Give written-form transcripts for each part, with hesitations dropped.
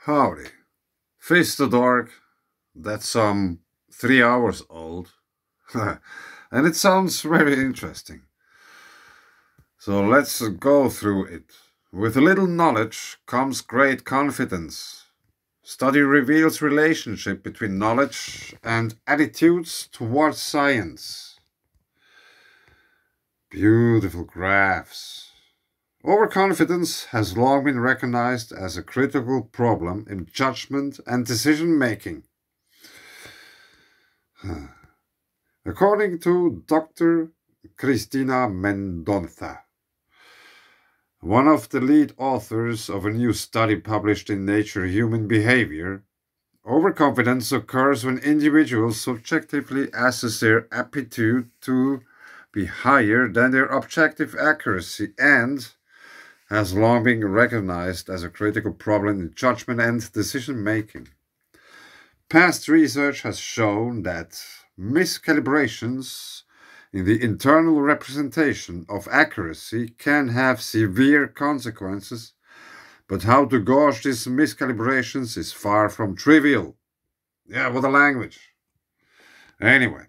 Howdy. Face the Dark, that's some 3 hours old. And it sounds very interesting. So let's go through it. With a little knowledge comes great confidence. Study reveals relationship between knowledge and attitudes towards science. Beautiful graphs. Overconfidence has long been recognized as a critical problem in judgment and decision making. According to Dr. Cristina Mendonça, one of the lead authors of a new study published in Nature Human Behavior, overconfidence occurs when individuals subjectively assess their aptitude to be higher than their objective accuracy and has long been recognized as a critical problem in judgment and decision-making. Past research has shown that miscalibrations in the internal representation of accuracy can have severe consequences, but how to gauge these miscalibrations is far from trivial. Yeah, what a language. Anyway,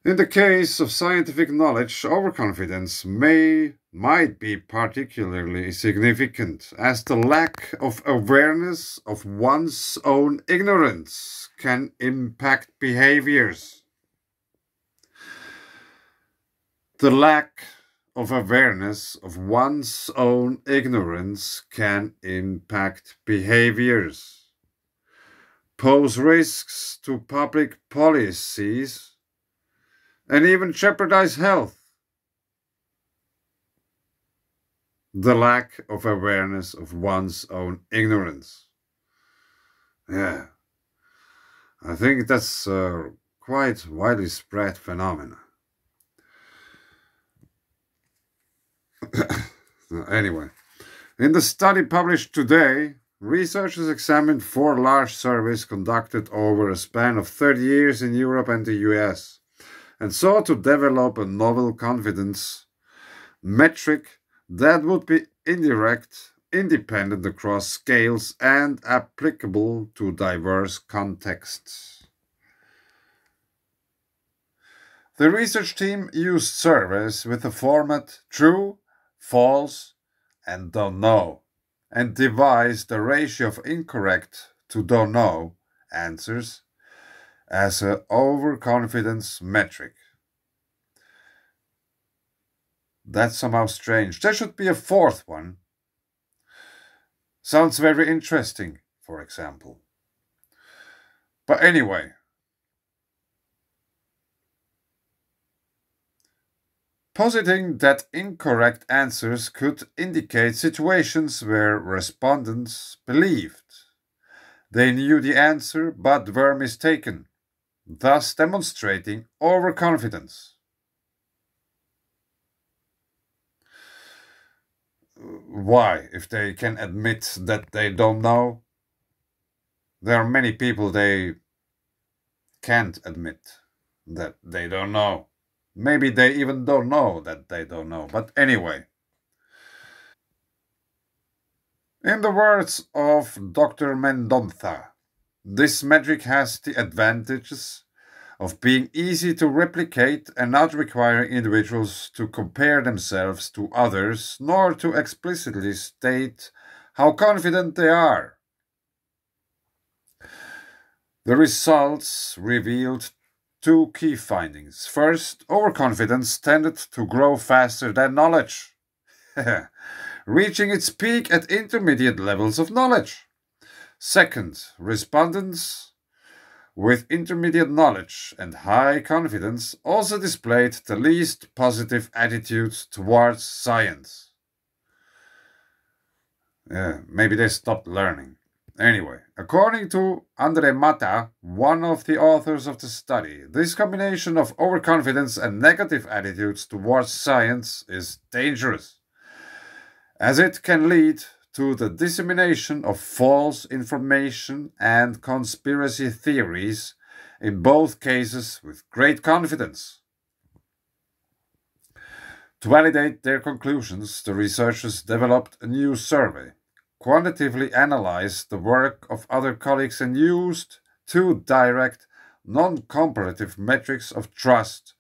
in the case of scientific knowledge, overconfidence might be particularly significant, as the lack of awareness of one's own ignorance can impact behaviors. The lack of awareness of one's own ignorance can impact behaviors, pose risks to public policies, and even jeopardize health. The lack of awareness of one's own ignorance. Yeah, I think that's a quite widely spread phenomenon. Anyway, in the study published today, researchers examined 4 large surveys conducted over a span of 30 years in Europe and the US, and sought to develop a novel confidence metric that would be indirect, independent across scales, and applicable to diverse contexts. The research team used surveys with the format true, false, and don't know, and devised the ratio of incorrect to don't know answers as an overconfidence metric. That's somehow strange. There should be a 4th one. Sounds very interesting, for example. But anyway, positing that incorrect answers could indicate situations where respondents believed they knew the answer but were mistaken, thus demonstrating overconfidence. Why, if they can admit that they don't know? There are many people they can't admit that they don't know. Maybe they even don't know that they don't know. But anyway, in the words of Dr. Mendonça, this metric has the advantages of being easy to replicate and not requiring individuals to compare themselves to others, nor to explicitly state how confident they are. The results revealed 2 key findings. First, overconfidence tended to grow faster than knowledge, reaching its peak at intermediate levels of knowledge. Second, respondents with intermediate knowledge and high confidence also displayed the least positive attitudes towards science. Yeah, maybe they stopped learning. Anyway, according to Andre Mata, one of the authors of the study, this combination of overconfidence and negative attitudes towards science is dangerous, as it can lead to the dissemination of false information and conspiracy theories, in both cases with great confidence. To validate their conclusions, the researchers developed a new survey, quantitatively analyzed the work of other colleagues and used two direct, non-comparative metrics of trust,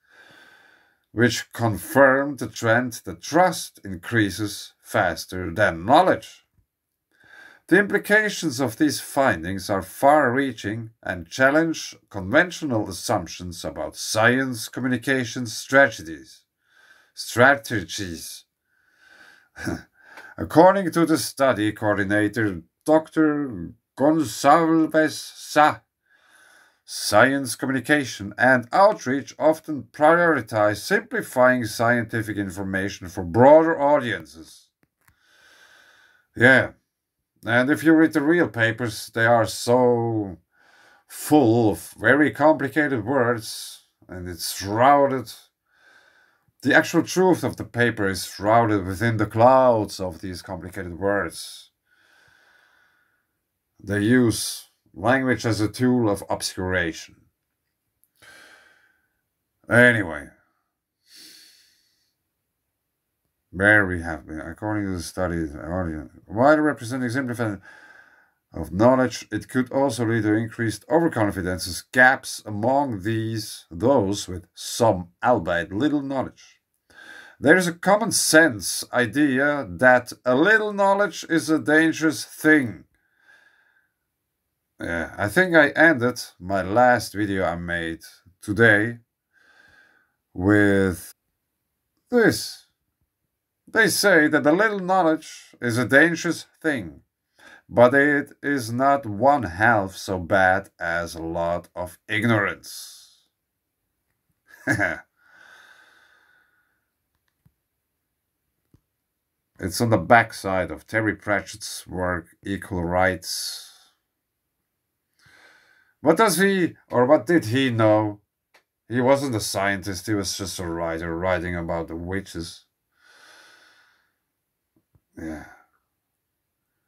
which confirmed the trend that trust increases faster than knowledge. The implications of these findings are far-reaching and challenge conventional assumptions about science communication strategies. According to the study coordinator Dr. Gonçalves Sá, science communication and outreach often prioritize simplifying scientific information for broader audiences. Yeah, and if you read the real papers, they are so full of very complicated words, and it's shrouded. The actual truth of the paper is shrouded within the clouds of these complicated words. They use language as a tool of obscuration. Anyway, where we have been, according to the study, while representing simplified of knowledge, it could also lead to increased overconfidence, gaps among those with some, albeit little, knowledge. There is a common sense idea that a little knowledge is a dangerous thing. Yeah, I think I ended my last video I made today with this. They say that a little knowledge is a dangerous thing, but it is not one half so bad as a lot of ignorance. It's on the backside of Terry Pratchett's work, Equal Rights. What does he, or what did he know? He wasn't a scientist, he was just a writer writing about the witches. Yeah.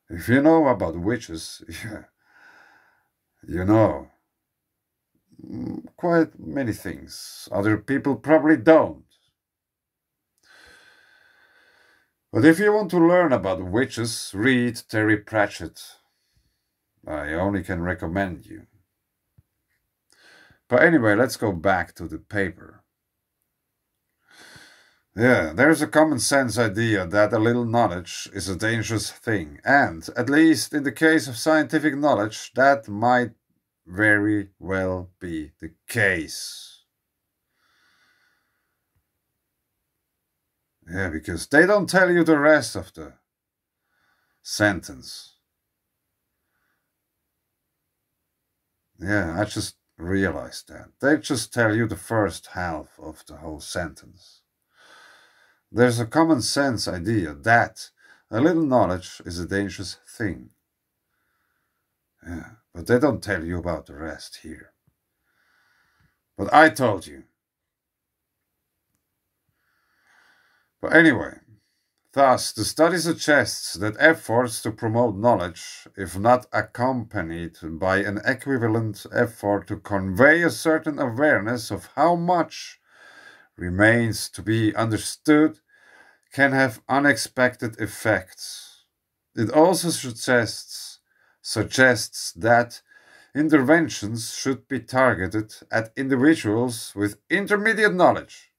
If you know about witches, yeah, you know quite many things. Other people probably don't. But if you want to learn about witches, read Terry Pratchett. I only can recommend you. But anyway, let's go back to the paper. Yeah, there's a common sense idea that a little knowledge is a dangerous thing, and, at least in the case of scientific knowledge, that might very well be the case. Yeah, because they don't tell you the rest of the sentence. Yeah, I just realized that. They just tell you the first half of the whole sentence. There's a common sense idea that a little knowledge is a dangerous thing. Yeah, but they don't tell you about the rest here. But I told you. But anyway, thus the study suggests that efforts to promote knowledge, if not accompanied by an equivalent effort to convey a certain awareness of how much remains to be understood, can have unexpected effects. It also suggests that interventions should be targeted at individuals with intermediate knowledge,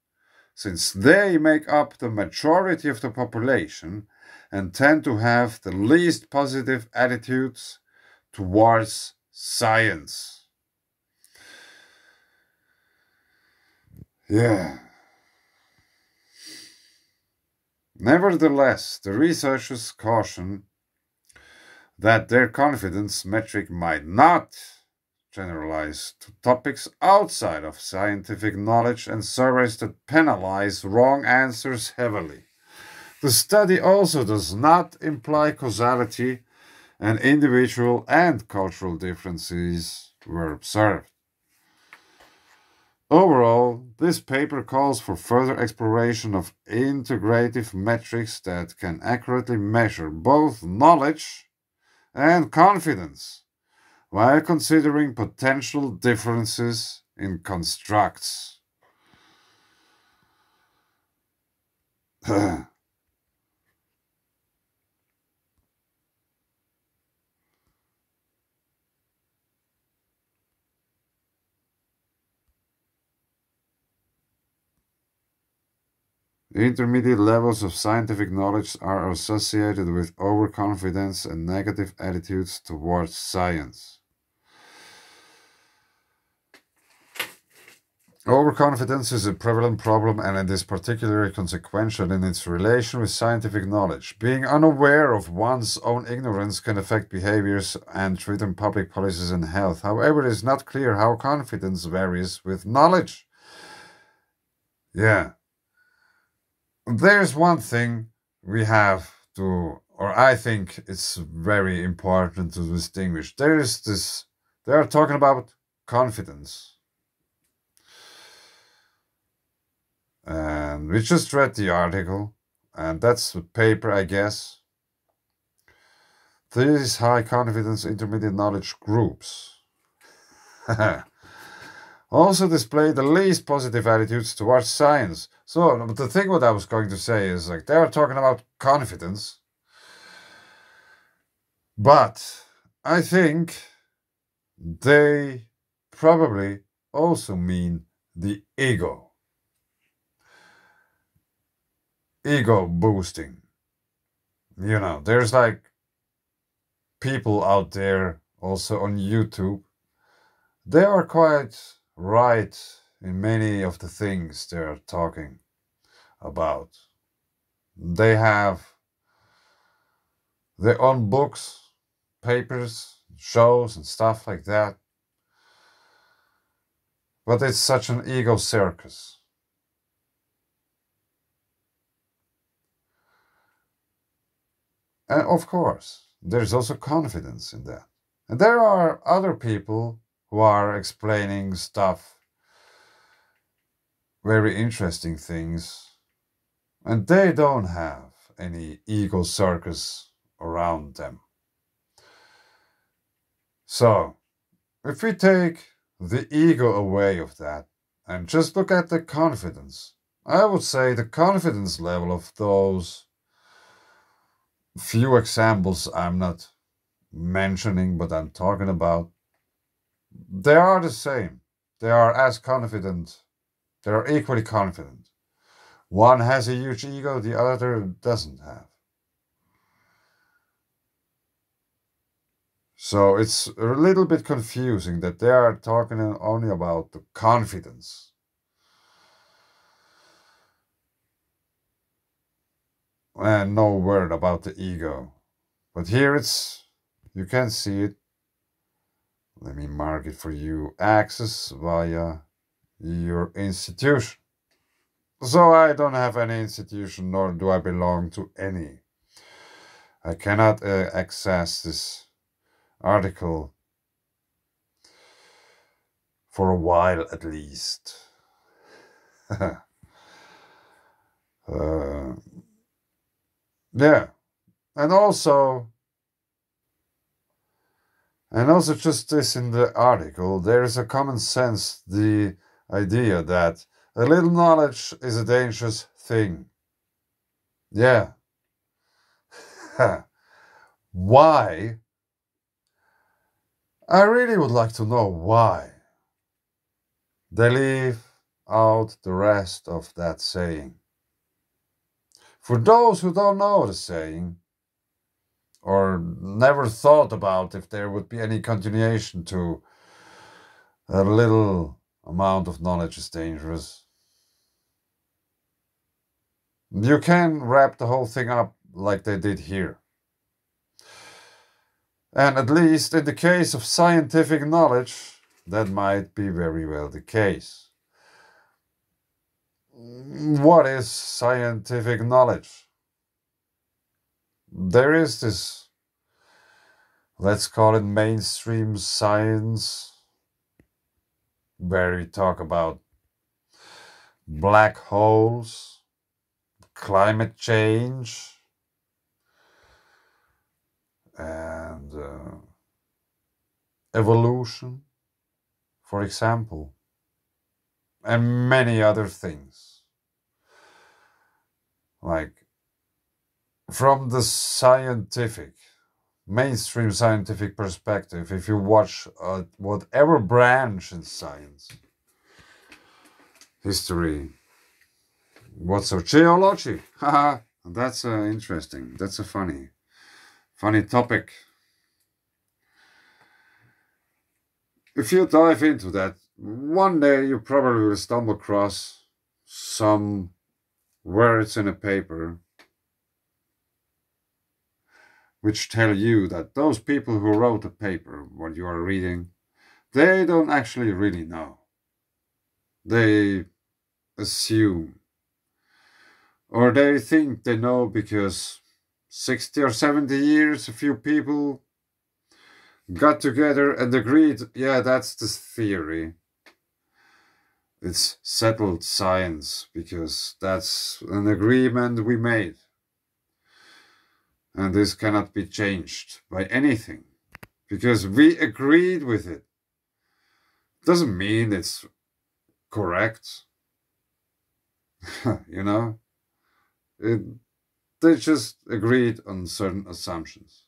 since they make up the majority of the population and tend to have the least positive attitudes towards science. Yeah. Nevertheless, the researchers caution that their confidence metric might not generalize to topics outside of scientific knowledge and surveys that penalize wrong answers heavily. The study also does not imply causality, and individual and cultural differences were observed. Overall, this paper calls for further exploration of integrative metrics that can accurately measure both knowledge and confidence, while considering potential differences in constructs. Intermediate levels of scientific knowledge are associated with overconfidence and negative attitudes towards science. Overconfidence is a prevalent problem, and it is particularly consequential in its relation with scientific knowledge. Being unaware of one's own ignorance can affect behaviors and threaten public policies and health. However, it is not clear how confidence varies with knowledge. Yeah. There's one thing we have to, or I think it's very important to distinguish. They are talking about confidence. And we just read the article, and that's the paper, I guess. These high confidence intermediate knowledge groups also display the least positive attitudes towards science. So the thing what I was going to say is, like, they are talking about confidence, but I think they probably also mean the ego. Ego boosting. You know, there's like people out there also on YouTube. They are quite right in many of the things they are talking about. They have their own books, papers, shows, and stuff like that. But it's such an ego circus. And of course, there's also confidence in that. And there are other people who are explaining stuff, very interesting things, and they don't have any ego circus around them. So, if we take the ego away of that and just look at the confidence, I would say the confidence level of those few examples I'm not mentioning, but I'm talking about, they are the same. They are as confident. They are equally confident. One has a huge ego, the other doesn't have. So it's a little bit confusing that they are talking only about the confidence. And no word about the ego. But here you can see it. Let me mark it for you. Access via your institution. So I don't have any institution, nor do I belong to any. I cannot access this article for a while at least. Yeah, and also just this in the article, there is a common sense, the idea that a little knowledge is a dangerous thing. Yeah. Why? I really would like to know why they leave out the rest of that saying. For those who don't know the saying, or never thought about if there would be any continuation to a little amount of knowledge is dangerous, you can wrap the whole thing up like they did here. And at least in the case of scientific knowledge, that might be very well the case. What is scientific knowledge? There is this, let's call it mainstream science, where we talk about black holes, climate change, and evolution, for example, and many other things. Like, from the mainstream scientific perspective, if you watch whatever branch in science, history, What's archaeology? Haha, that's interesting. That's a funny topic. If you dive into that, one day you probably will stumble across some words in a paper which tell you that those people who wrote the paper, what you are reading, they don't actually really know. They assume, or they think they know because 60 or 70 years a few people got together and agreed, yeah, that's the theory. It's settled science because that's an agreement we made. And this cannot be changed by anything because we agreed with it. Doesn't mean it's correct. You know? They just agreed on certain assumptions.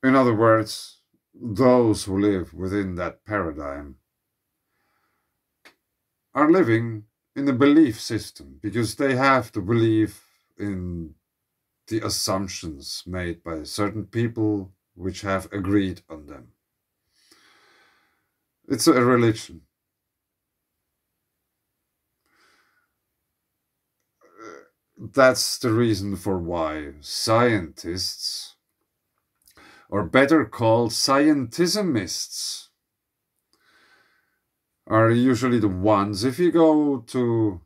In other words, those who live within that paradigm are living in a belief system because they have to believe in the assumptions made by certain people which have agreed on them. It's a religion. That's the reason for why scientists, or better called scientismists, are usually the ones, if you go to,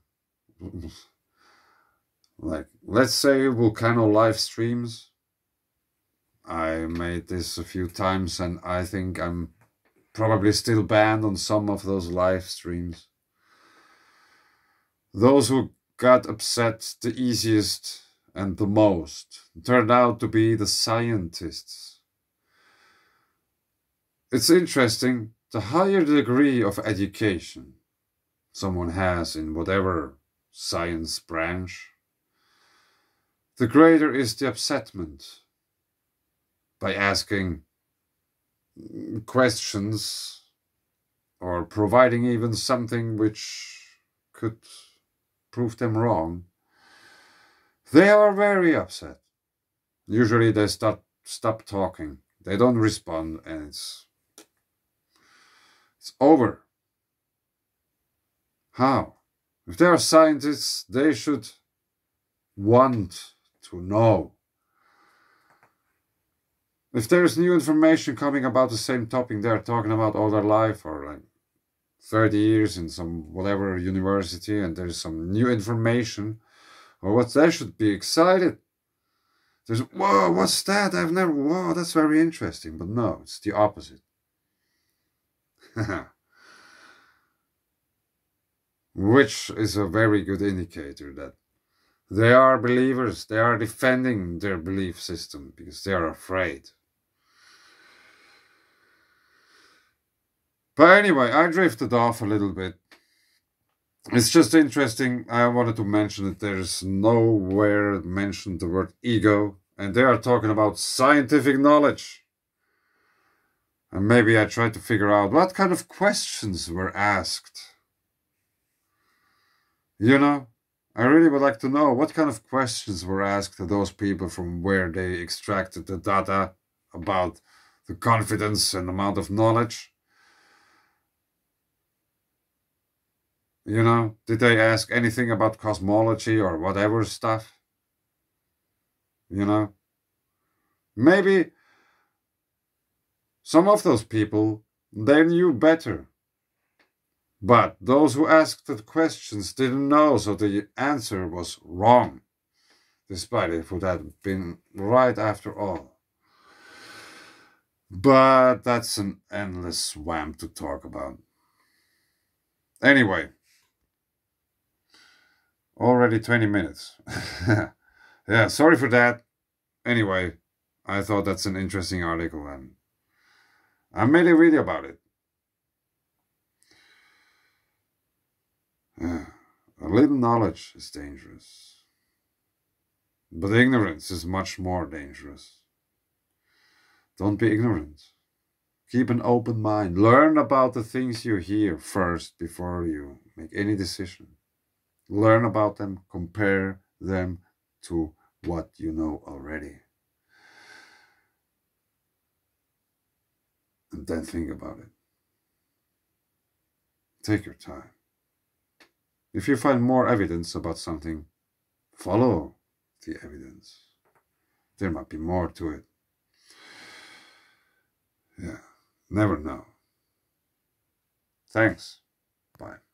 like, let's say volcano live streams. I made this a few times and I think I'm probably still banned on some of those live streams. Those who got upset the easiest and the most turned out to be the scientists. It's interesting, the higher the degree of education someone has in whatever science branch, the greater is the upsetment by asking questions or providing even something which could prove them wrong. They are very upset. Usually they stop talking. They don't respond and it's over. How? If they are scientists, they should want to know. If there's new information coming about the same topic they're talking about all their life, or like 30 years in some whatever university, and there's some new information, or what, they should be excited. There's, whoa, what's that? Whoa, that's very interesting. But no, it's the opposite. Which is a very good indicator that they are believers. They are defending their belief system because they are afraid. But anyway, I drifted off a little bit. It's just interesting. I wanted to mention that there's nowhere mentioned the word ego, and they are talking about scientific knowledge. And maybe I tried to figure out what kind of questions were asked. You know, I really would like to know what kind of questions were asked to those people from where they extracted the data about the confidence and amount of knowledge. You know, did they ask anything about cosmology or whatever stuff? You know, maybe some of those people, they knew better. But those who asked the questions didn't know, so the answer was wrong, despite it would have been right after all. But that's an endless swamp to talk about. Anyway, already 20 minutes. Yeah, sorry for that. Anyway, I thought that's an interesting article and I made a video about it. A little knowledge is dangerous, but ignorance is much more dangerous. Don't be ignorant. Keep an open mind. Learn about the things you hear first before you make any decision. Learn about them, compare them to what you know already. And then think about it. Take your time. If you find more evidence about something, follow the evidence. There might be more to it. Yeah, never know. Thanks. Bye.